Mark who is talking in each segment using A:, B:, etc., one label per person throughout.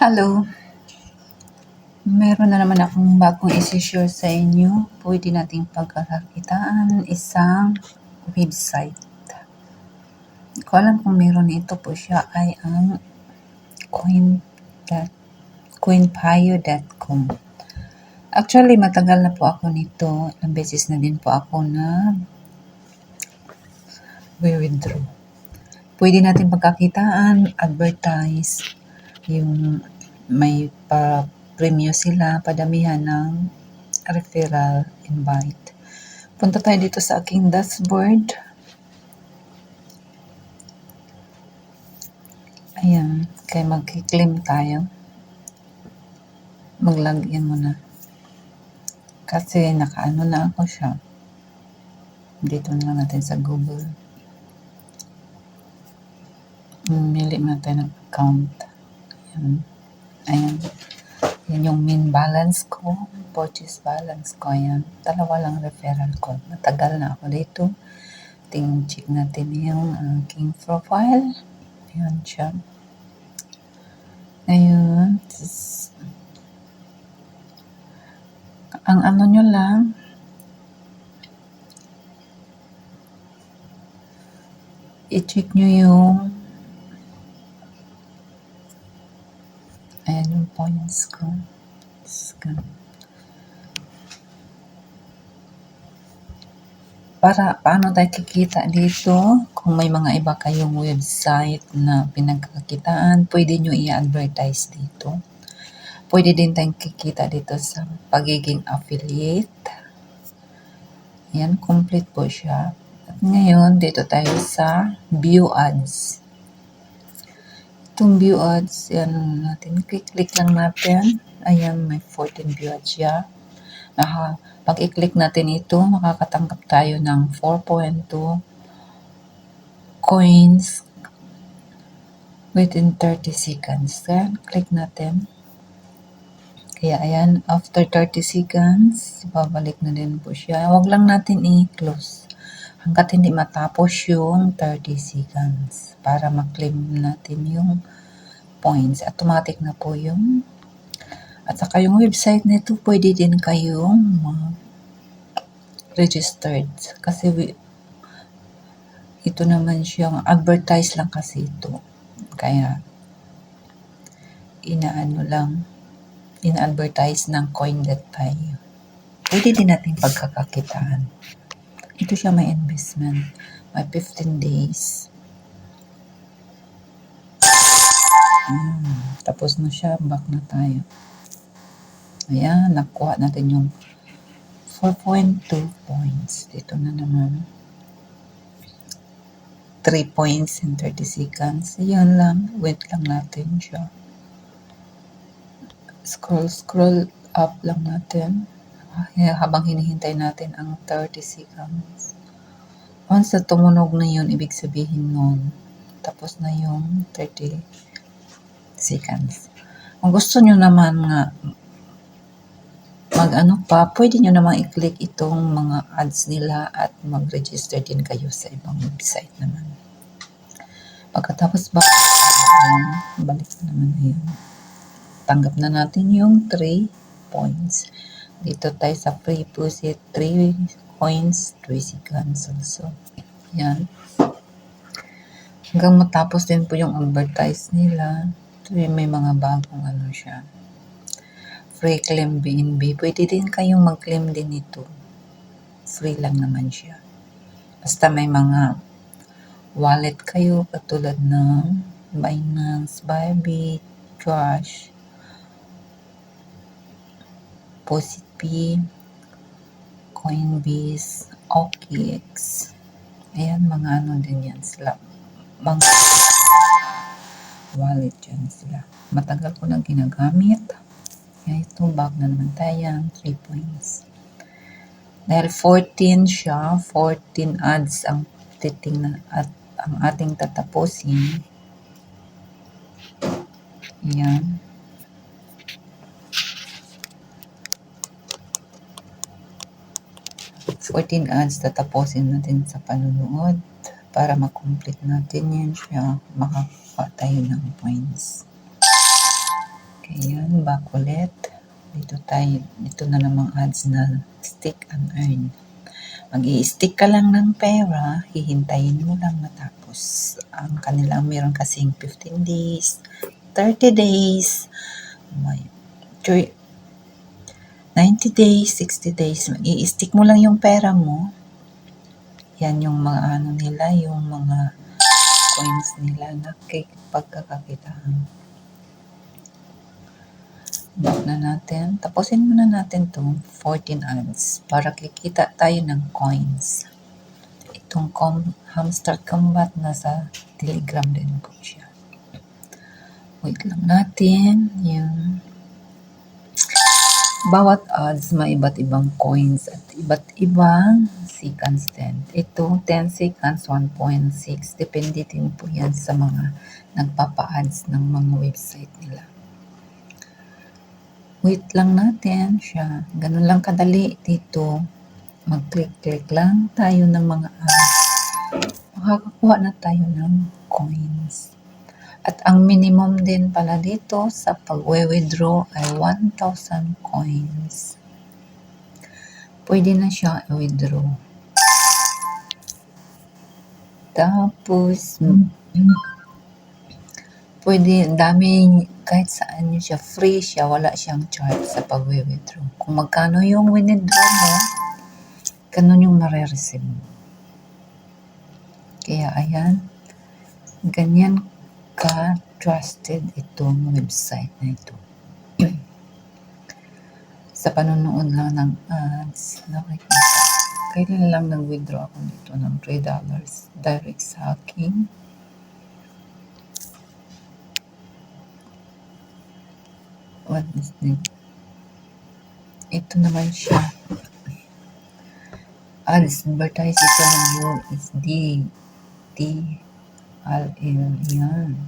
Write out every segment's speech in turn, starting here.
A: Hello, meron na naman akong bagong isi-share sa inyo. Pwede nating pagkakakitaan isang website. Hindi ko alam kung meron ito po siya ay ang coinpio.com. Actually, matagal na po ako nito. Ilang beses na din po ako na withdraw. Pwede natin pagkakitaan, advertise, yung may pa-premyo sila, padamihan ng referral invite. Punta tayo dito sa aking dashboard. Ayan, kaya mag-claim tayo. Mag-login muna. Kasi nakaano na ako siya. Dito na lang natin sa Google. Mili natin tayo ng account. Ayan. Yan yung main balance ko. Purchase balance ko. Ayan. 2 lang referral ko. Matagal na ako dito. Check natin yung aking profile. Ayan siya. Ngayon, ang ano nyo lang, i-check nyo yung ayan yung points ko. Paano tayo kikita dito? Kung may mga iba kayong website na pinagkakitaan, pwede nyo i-advertise dito. Pwede din tayong kikita dito sa pagiging affiliate. Yan, complete po siya. At ngayon, dito tayo sa view ads. Itong view ads, yan natin. Click lang natin. Ayan, may 14 view ads siya. Pag i-click natin ito, makakatanggap tayo ng 4.2 coins within 30 seconds. Then, click natin. Kaya ayan, after 30 seconds, babalik na din po siya. Huwag lang natin i-close hanggat hindi matapos yung 30 seconds para ma-claim natin yung points. Automatic na po yung at saka yung website nito, pwede din kayong registered. Kasi ito naman siyang advertise lang kasi ito. Kaya, ina-advertise ng coin.pio. Pwede din natin pagkakakitaan. Ito siya may investment. May 15 days. Tapos na siya. Back na tayo. Ayan, nakuha natin yung 4.2 points. Dito na naman. 3 points in 30 seconds. Ayan lang. Wait lang natin siya. Scroll up lang natin. Habang hinihintay natin ang 30 seconds. Once na tumunog na yun, ibig sabihin nun, tapos na yung 30 seconds. Kung gusto nyo naman nga pwede nyo naman i-click itong mga ads nila at mag-register din kayo sa ibang website naman. Pagkatapos balik na naman na yun. Tanggap na natin yung 3 points. Dito tayo sa free deposit, 3 coins, 3 seconds also. Yan. Hanggang matapos din po yung advertise nila. Ito may mga bagong siya. Free claim BNB. Pwede din kayong mag-claim din ito. Free lang naman siya. Basta may mga wallet kayo katulad ng Binance, Bybit, Cash, POSITP, Coinbase, OKX. Ayan, mga din yan sila. Mga wallet yan sila. Matagal ko na ginagamit. Kaya ito, back na naman tayo. 3 points. Dahil 14 siya, 14 ads ang titingnan at ang ating tatapusin. Yan. ads tatapusin natin sa panunood para makomplete natin yan siya. Makakuha tayo ng points. Welcome back ulit. Dito na namang ads na stick and earn. Mag-i-stick ka lang ng pera, hihintayin mo lang matapos. Ang kanilang meron kasing 15 days, 30 days, may 90 days, 60 days. I-stick mo lang yung pera mo. Yan yung mga nila, yung mga coins nila na pagkakakitaan. Back na natin. Tapusin muna natin itong 14 ads para kikita tayo ng coins. Itong hamster combat nasa Telegram din po siya. Wait lang natin. Yung bawat ads may iba't ibang coins at iba't ibang seconds din. Ito 10 seconds, 1.6. Depende din po yan sa mga nagpapa-ads ng mga website nila. Wait lang natin siya. Ganun lang kadali dito. Mag-click-click lang tayo ng mga ads. Makakakuha na tayo ng coins. At ang minimum din pala dito sa pag-withdraw ay 1,000 coins. Pwede na siya i-withdraw. Tapos, pwede, dami, kahit saan nyo siya, free siya, wala siyang charge sa pag-withdraw. Kung magkano yung withdraw mo, ganun yung marireceive mo. Kaya ayan, ganyan ka-trusted itong website na ito. Sa panonood lang ng ads, nakikita. Kailan lang nag-withdraw ako dito ng $3 direct sa aking what is this? Ito naman siya. Ads, advertise ito ng USD. TLL. Yan.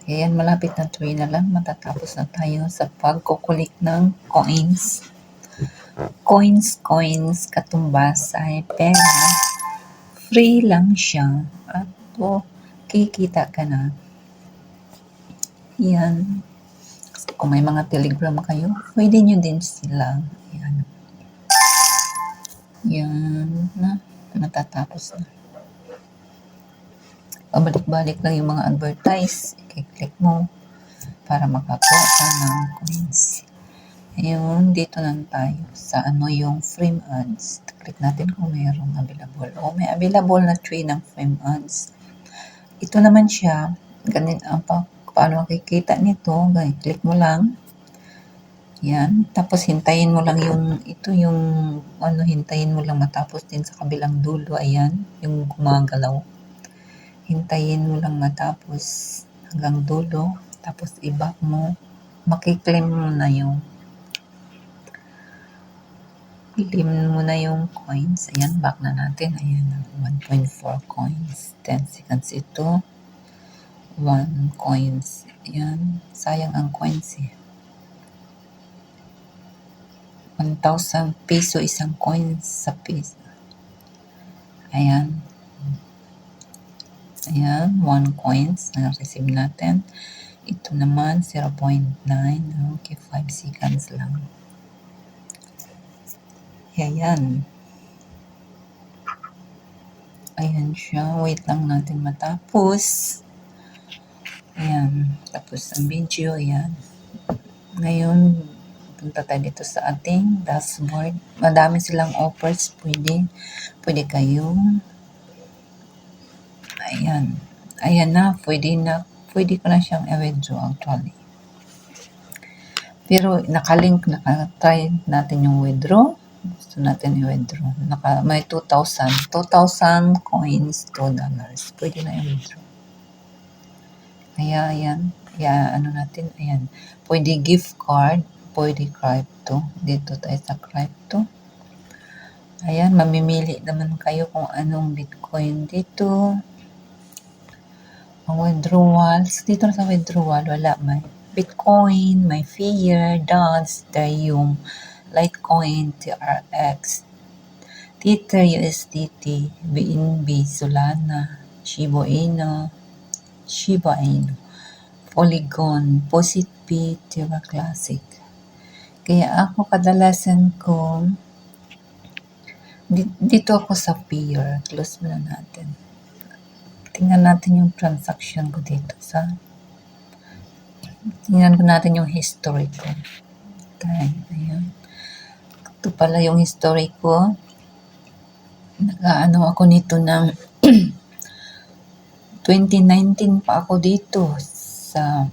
A: Kaya yan, malapit na 3 na lang. Matatapos na tayo sa pagkukulik ng coins. Coins, katumbas ay pera. Free lang siya. At kikita ka na. Yan. Kung may mga Telegram kayo, pwede nyo din sila. Yan. Yan na. Natatapos na. Pabalik-balik lang yung mga advertise. I-click mo para makakuha ka ng coins. Ayun, dito lang tayo sa yung frame ads. Click natin kung mayroong available. May available na 3 ng frame ads. Ito naman siya. Ganun ang paano makikita nito. Click mo lang. Yan. Tapos hintayin mo lang hintayin mo lang matapos din sa kabilang dulo. Ayan, yung gumagalaw. Hintayin mo lang matapos hanggang dulo. Tapos i-back mo. Makiklaim mo na yung coins. Ayan, back na natin. Ayan, 1.4 coins. 10 seconds ito. 1 coins. Ayan, sayang ang coins eh. 1,000 peso isang coins sa piso. Ayan. Ayan, 1 coins na receive natin. Ito naman, 0.9. Okay, 5 seconds lang. Ayan. Ayan siya. Wait lang natin matapos. Ayan. Tapos ang video. Ayan. Ngayon, punta tayo dito sa ating dashboard. Madami silang offers. Pwede kayong ayan. Ayan na. Pwede ko na siyang i-withdraw actually. Pero nakatry natin yung withdraw. Gusto natin i-withdraw. May 2,000 coins, $2. Pwede na i-withdraw. Kaya ayan. Kaya natin, ayan. Pwede gift card. Pwede crypto. Dito tayo sa crypto. Ayan, mamimili naman kayo kung anong Bitcoin dito. Ang withdrawals. Dito sa withdrawal, wala. May Bitcoin, may Fear, Dots, Ethereum, Litecoin, TRX, Tether, USDT, BNB, Solana, Shiba Inu, Polygon, Posit P, Terra Classic. Kaya ako kadalasan ko, dito ako sa Peer. Close muna natin. Tingnan natin yung transaction ko dito tingnan ko natin yung history ko. Okay, ayan. Ito pala yung history ko. Nag-ano ako nito ng 2019 pa ako dito sa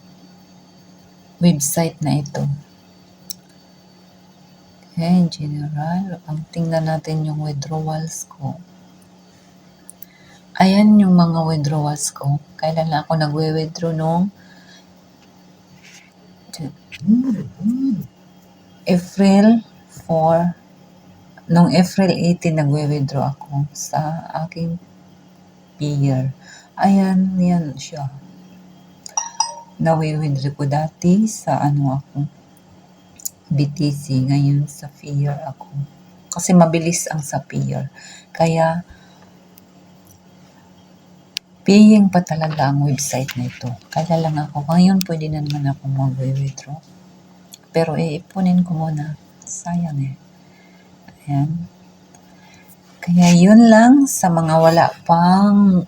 A: website na ito. Okay, general. Ang tingnan natin yung withdrawals ko. Ayan yung mga withdrawals ko. Kailan lang ako nagwe-withdraw nung April 4. Nung April 18, nagwe-withdraw ako sa aking Peer. Ayan, yan siya. Nawi-withdraw ko dati sa ako, BTC. Ngayon sa Peer ako. Kasi mabilis ang sa Peer. Kaya, paying pa talaga ang website na ito. Kaya lang ako. Ngayon pwede na naman ako mag-withdraw. Pero iipunin ko muna. Sayang eh. Ayan. Kaya yun lang sa mga wala pang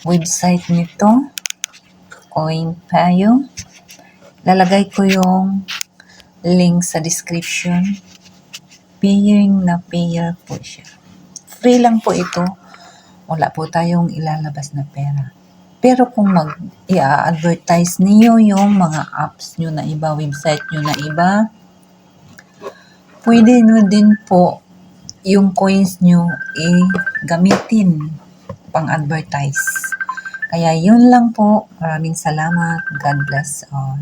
A: website nito. CoinPayo. Lalagay ko yung link sa description. Paying na payer po siya. Free lang po ito. Wala po tayong ilalabas na pera. Pero kung i-advertise niyo yung mga apps nyo na iba, website nyo na iba, pwede nyo din po yung coins nyo gamitin pang-advertise. Kaya yun lang po. Maraming salamat. God bless all.